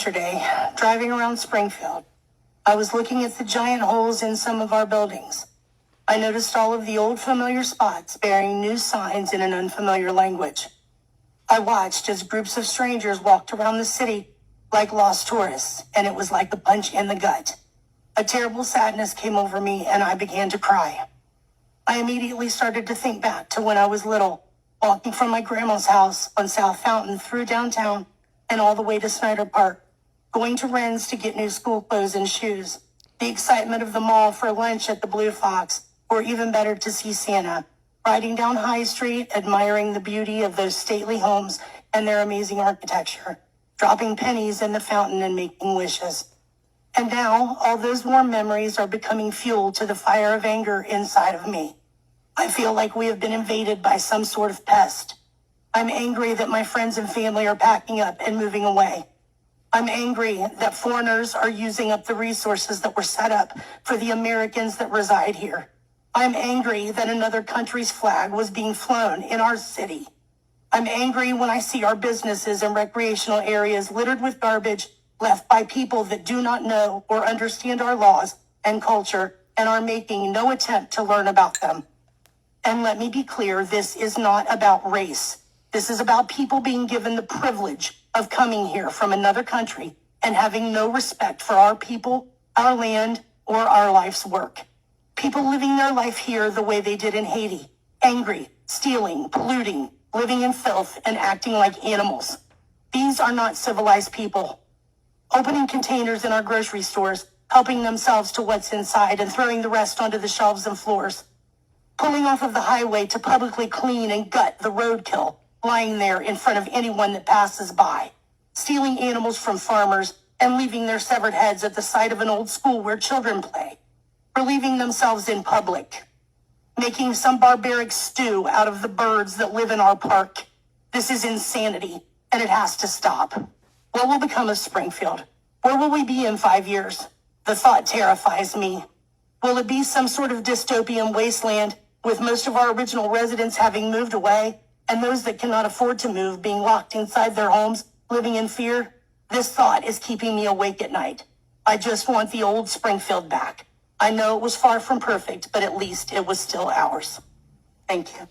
yesterday, driving around Springfield. I was looking at the giant holes in some of our buildings. I noticed all of the old familiar spots bearing new signs in an unfamiliar language. I watched as groups of strangers walked around the city like lost tourists, and it was like a punch in the gut. A terrible sadness came over me, and I began to cry. I immediately started to think back to when I was little, walking from my grandma's house on South Fountain through downtown and all the way to Snyder Park, going to Wren's to get new school clothes and shoes, the excitement of the mall for lunch at the Blue Fox, or even better to see Santa, riding down High Street, admiring the beauty of those stately homes and their amazing architecture, dropping pennies in the fountain and making wishes. And now, all those warm memories are becoming fuel to the fire of anger inside of me. I feel like we have been invaded by some sort of pest. I'm angry that my friends and family are packing up and moving away. I'm angry that foreigners are using up the resources that were set up for the Americans that reside here. I'm angry that another country's flag was being flown in our city. I'm angry when I see our businesses and recreational areas littered with garbage left by people that do not know or understand our laws and culture and are making no attempt to learn about them. And let me be clear, this is not about race. This is about people being given the privilege of coming here from another country and having no respect for our people, our land, or our life's work. People living their life here the way they did in Haiti, angry, stealing, polluting, living in filth, and acting like animals. These are not civilized people. Opening containers in our grocery stores, helping themselves to what's inside and throwing the rest onto the shelves and floors. Pulling off of the highway to publicly clean and gut the roadkill lying there in front of anyone that passes by. Stealing animals from farmers and leaving their severed heads at the site of an old school where children play. Relieving themselves in public. Making some barbaric stew out of the birds that live in our park. This is insanity, and it has to stop. What will become of Springfield? Where will we be in 5 years? The thought terrifies me. Will it be some sort of dystopian wasteland with most of our original residents having moved away and those that cannot afford to move being locked inside their homes, living in fear? This thought is keeping me awake at night. I just want the old Springfield back. I know it was far from perfect, but at least it was still ours. Thank you.